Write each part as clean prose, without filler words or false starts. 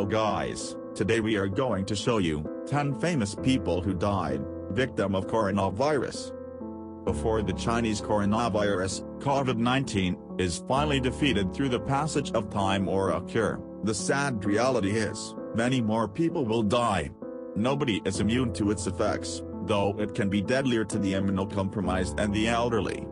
Hello guys, today we are going to show you 10 famous people who died, victim of coronavirus. Before the Chinese coronavirus, COVID-19, is finally defeated through the passage of time or a cure, the sad reality is, many more people will die. Nobody is immune to its effects, though it can be deadlier to the immunocompromised and the elderly.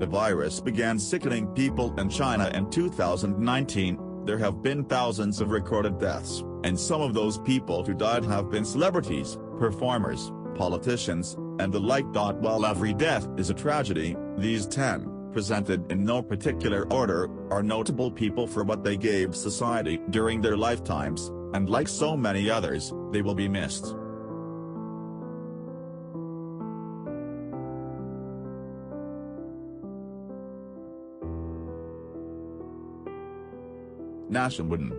The virus began sickening people in China in 2019. There have been thousands of recorded deaths, and some of those people who died have been celebrities, performers, politicians, and the like. While every death is a tragedy, these 10, presented in no particular order, are notable people for what they gave society during their lifetimes, and like so many others, they will be missed. Nashimuddin.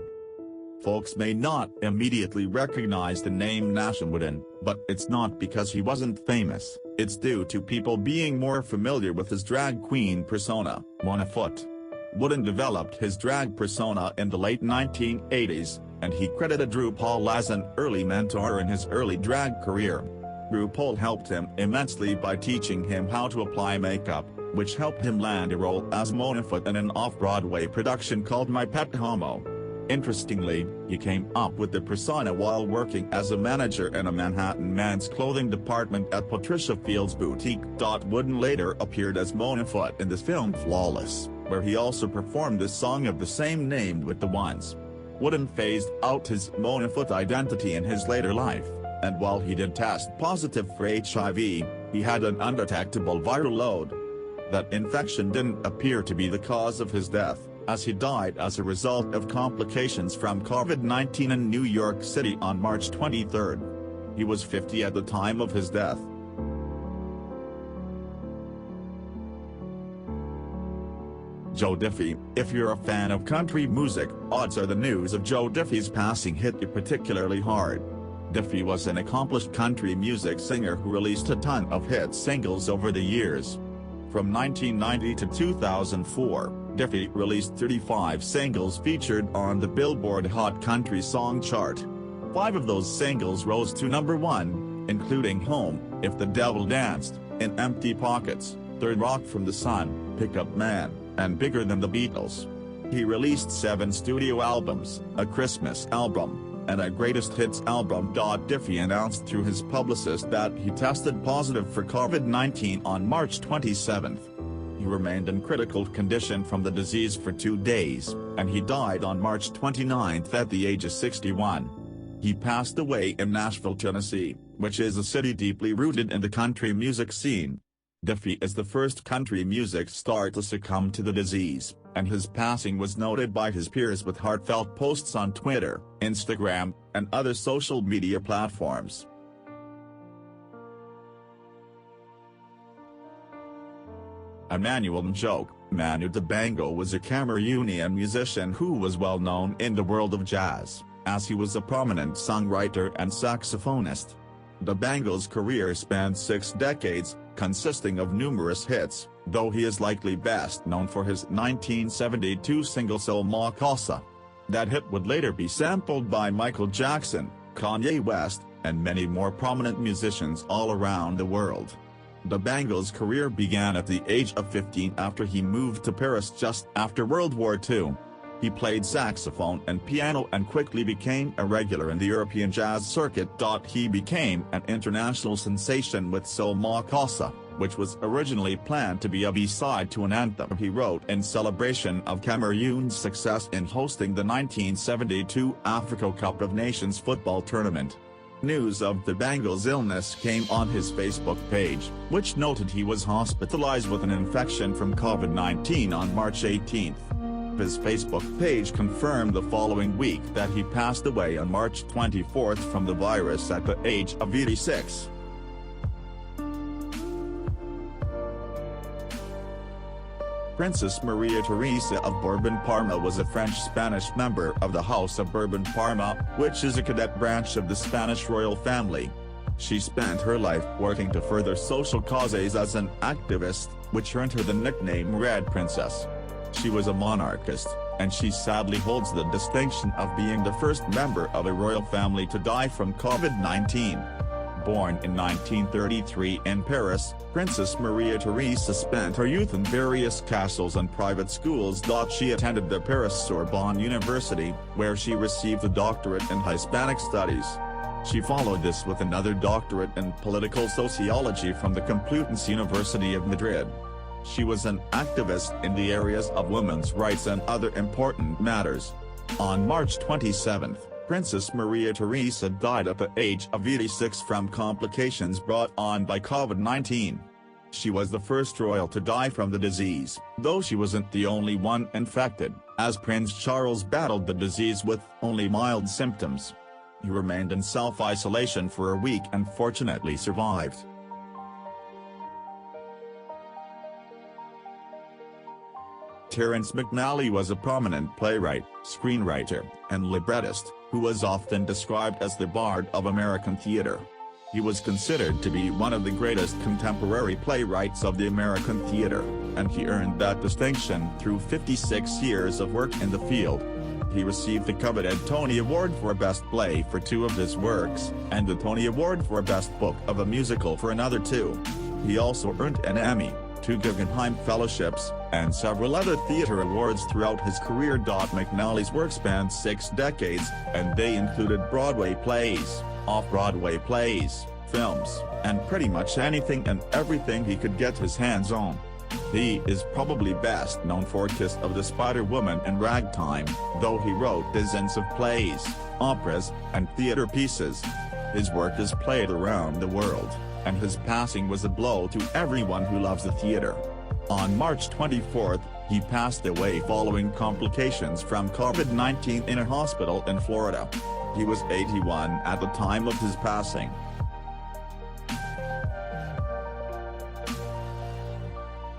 Folks may not immediately recognize the name Nashimuddin, but it's not because he wasn't famous, it's due to people being more familiar with his drag queen persona, One-Foot. Wooden developed his drag persona in the late 1980s, and he credited RuPaul as an early mentor in his early drag career. RuPaul helped him immensely by teaching him how to apply makeup, which helped him land a role as One-Foot in an off-Broadway production called My Pet Homo. Interestingly, he came up with the persona while working as a manager in a Manhattan men's clothing department at Patricia Field's boutique. Wooden later appeared as One-Foot in the film Flawless, where he also performed the song of the same name with the Ones. Wooden phased out his One-Foot identity in his later life, and while he did test positive for HIV, he had an undetectable viral load. That infection didn't appear to be the cause of his death, as he died as a result of complications from COVID-19 in New York City on March 23. He was 50 at the time of his death. Joe Diffie. If you're a fan of country music, odds are the news of Joe Diffie's passing hit you particularly hard. Diffie was an accomplished country music singer who released a ton of hit singles over the years. From 1990 to 2004, Diffie released 35 singles featured on the Billboard Hot Country Song chart. 5 of those singles rose to number 1, including Home, If the Devil Danced, In Empty Pockets, Third Rock from the Sun, Pickup Man, and Bigger Than the Beatles. He released 7 studio albums, a Christmas album, and a greatest hits album. Diffie announced through his publicist that he tested positive for COVID-19 on March 27. He remained in critical condition from the disease for 2 days, and he died on March 29 at the age of 61. He passed away in Nashville, Tennessee, which is a city deeply rooted in the country music scene. Diffie is the first country music star to succumb to the disease, and his passing was noted by his peers with heartfelt posts on Twitter, Instagram, and other social media platforms. Emmanuel Njoku. Manu Dibango was a Cameroonian musician who was well known in the world of jazz, as he was a prominent songwriter and saxophonist. Dibango's career spanned 6 decades, consisting of numerous hits, though he is likely best known for his 1972 single Soul Ma Casa. That hit would later be sampled by Michael Jackson, Kanye West, and many more prominent musicians all around the world. Dibango's career began at the age of 15 after he moved to Paris just after World War II. He played saxophone and piano and quickly became a regular in the European jazz circuit. He became an international sensation with Soul Ma Casa, which was originally planned to be a B-side to an anthem he wrote in celebration of Cameroon's success in hosting the 1972 Africa Cup of Nations football tournament. News of Dibango's illness came on his Facebook page, which noted he was hospitalized with an infection from COVID-19 on March 18. His Facebook page confirmed the following week that he passed away on March 24 from the virus at the age of 86. Princess Maria Theresa of Bourbon-Parma was a French-Spanish member of the House of Bourbon-Parma, which is a cadet branch of the Spanish royal family. She spent her life working to further social causes as an activist, which earned her the nickname Red Princess. She was a monarchist, and she sadly holds the distinction of being the first member of a royal family to die from COVID-19. Born in 1933 in Paris, Princess Maria Theresa spent her youth in various castles and private schools. She attended the Paris Sorbonne University, where she received a doctorate in Hispanic Studies. She followed this with another doctorate in political sociology from the Complutense University of Madrid. She was an activist in the areas of women's rights and other important matters. On March 27, Princess Maria Theresa died at the age of 86 from complications brought on by COVID-19. She was the first royal to die from the disease, though she wasn't the only one infected, as Prince Charles battled the disease with only mild symptoms. He remained in self-isolation for a week and fortunately survived. Terence McNally was a prominent playwright, screenwriter, and librettist, who was often described as the Bard of American theater. He was considered to be one of the greatest contemporary playwrights of the American theater, and he earned that distinction through 56 years of work in the field. He received the coveted Tony Award for Best Play for 2 of his works, and the Tony Award for Best Book of a Musical for another 2. He also earned an Emmy, 2 Guggenheim Fellowships, and several other theater awards throughout his career. McNally's work spanned 6 decades, and they included Broadway plays, off-Broadway plays, films, and pretty much anything and everything he could get his hands on. He is probably best known for Kiss of the Spider-Woman and Ragtime, though he wrote dozens of plays, operas, and theater pieces. His work is played around the world, and his passing was a blow to everyone who loves the theater. On March 24, he passed away following complications from COVID-19 in a hospital in Florida. He was 81 at the time of his passing.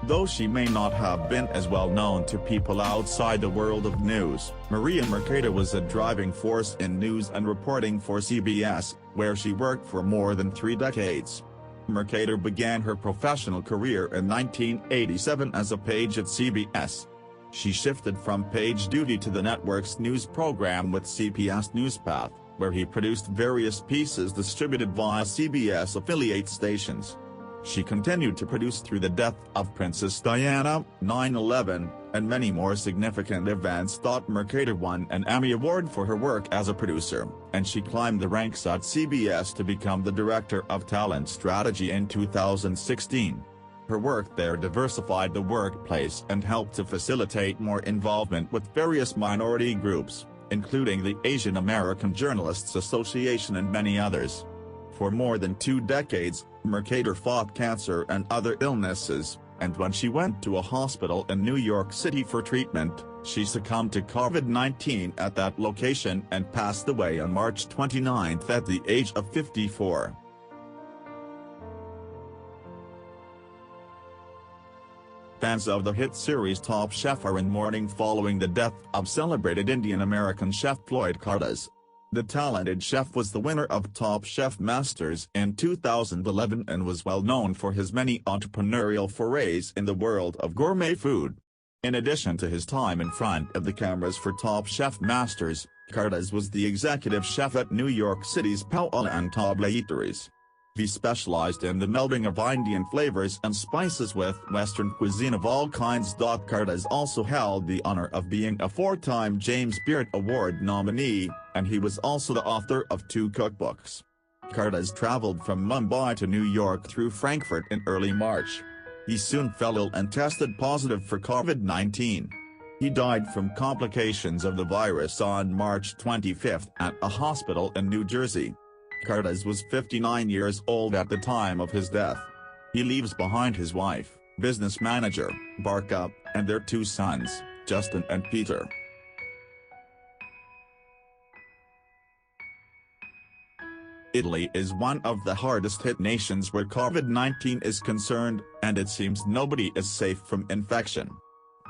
Though she may not have been as well known to people outside the world of news, Maria Mercader was a driving force in news and reporting for CBS, where she worked for more than 3 decades. Mercader began her professional career in 1987 as a page at CBS. She shifted from page duty to the network's news program with CBS NewsPath, where he produced various pieces distributed via CBS affiliate stations. She continued to produce through the death of Princess Diana, 9/11, and many more significant events. Mercader won an Emmy Award for her work as a producer, and she climbed the ranks at CBS to become the Director of Talent Strategy in 2016. Her work there diversified the workplace and helped to facilitate more involvement with various minority groups, including the Asian American Journalists Association and many others. For more than 2 decades, Mercader fought cancer and other illnesses, and when she went to a hospital in New York City for treatment, she succumbed to COVID-19 at that location and passed away on March 29 at the age of 54. Fans of the hit series Top Chef are in mourning following the death of celebrated Indian-American chef Floyd Cardoz. The talented chef was the winner of Top Chef Masters in 2011 and was well known for his many entrepreneurial forays in the world of gourmet food. In addition to his time in front of the cameras for Top Chef Masters, Cardoz was the executive chef at New York City's Paola and Table Eateries. He specialized in the melding of Indian flavors and spices with Western cuisine of all kinds. Cardoz also held the honor of being a 4-time James Beard Award nominee, and he was also the author of 2 cookbooks. Cardoz traveled from Mumbai to New York through Frankfurt in early March. He soon fell ill and tested positive for COVID-19. He died from complications of the virus on March 25 at a hospital in New Jersey. Cardoz was 59 years old at the time of his death. He leaves behind his wife, business manager, Barca, and their 2 sons, Justin and Peter. Italy is one of the hardest hit nations where COVID-19 is concerned, and it seems nobody is safe from infection.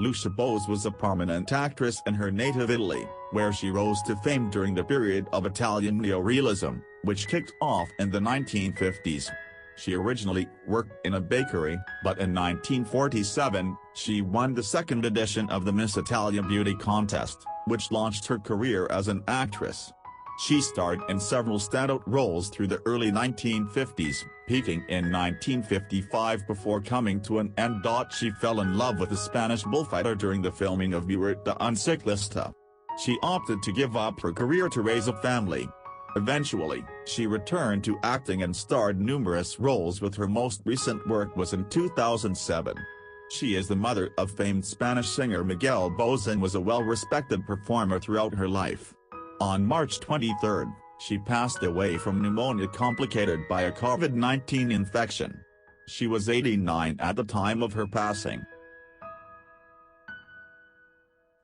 Lucia Bose was a prominent actress in her native Italy, where she rose to fame during the period of Italian neorealism, which kicked off in the 1950s. She originally worked in a bakery, but in 1947, she won the second edition of the Miss Italia Beauty Contest, which launched her career as an actress. She starred in several standout roles through the early 1950s, peaking in 1955 before coming to an end. She fell in love with a Spanish bullfighter during the filming of Muerte un Ciclista. She opted to give up her career to raise a family. Eventually, she returned to acting and starred numerous roles, with her most recent work was in 2007. She is the mother of famed Spanish singer Miguel Bosé and was a well-respected performer throughout her life. On March 23, she passed away from pneumonia complicated by a COVID-19 infection. She was 89 at the time of her passing.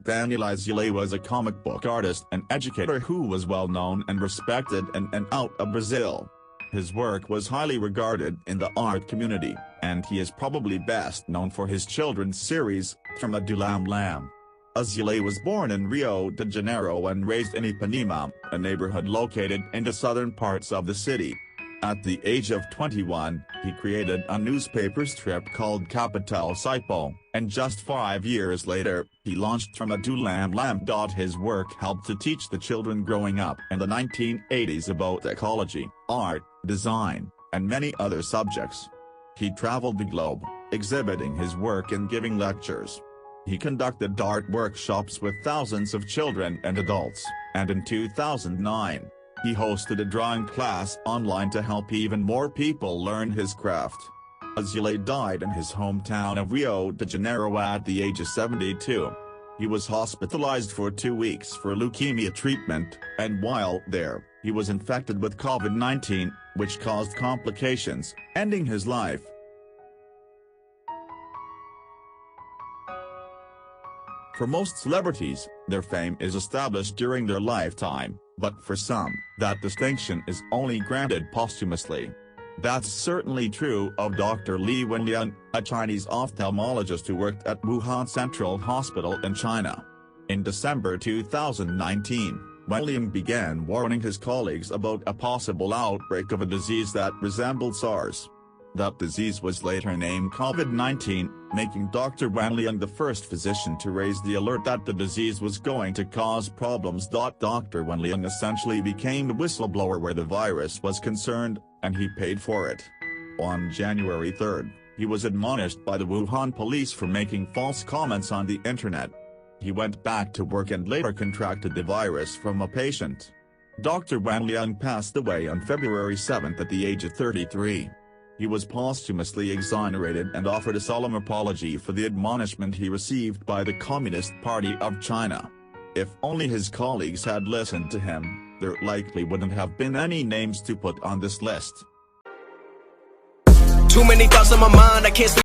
Vanilla Zile was a comic book artist and educator who was well known and respected in and out of Brazil. His work was highly regarded in the art community, and he is probably best known for his children's series, Turma do Lam Lam. Azile was born in Rio de Janeiro and raised in Ipanema, a neighborhood located in the southern parts of the city. At the age of 21, he created a newspaper strip called Capital Sipo, and just 5 years later, he launched Turma do Lam Lam. His work helped to teach the children growing up in the 1980s about ecology, art, design, and many other subjects. He traveled the globe, exhibiting his work and giving lectures. He conducted art workshops with thousands of children and adults, and in 2009, he hosted a drawing class online to help even more people learn his craft. Azile died in his hometown of Rio de Janeiro at the age of 72. He was hospitalized for 2 weeks for leukemia treatment, and while there, he was infected with COVID-19, which caused complications, ending his life. For most celebrities, their fame is established during their lifetime, but for some, that distinction is only granted posthumously. That's certainly true of Dr. Li Wenliang, a Chinese ophthalmologist who worked at Wuhan Central Hospital in China. In December 2019, Wenliang began warning his colleagues about a possible outbreak of a disease that resembled SARS. That disease was later named COVID-19, making Dr. Wenliang the first physician to raise the alert that the disease was going to cause problems. Dr. Wenliang essentially became the whistleblower where the virus was concerned, and he paid for it. On January 3, he was admonished by the Wuhan police for making false comments on the internet. He went back to work and later contracted the virus from a patient. Dr. Wenliang passed away on February 7 at the age of 33. He was posthumously exonerated and offered a solemn apology for the admonishment he received by the Communist Party of China. If only his colleagues had listened to him, there likely wouldn't have been any names to put on this list. Too many thoughts on my mind, I can't sleep.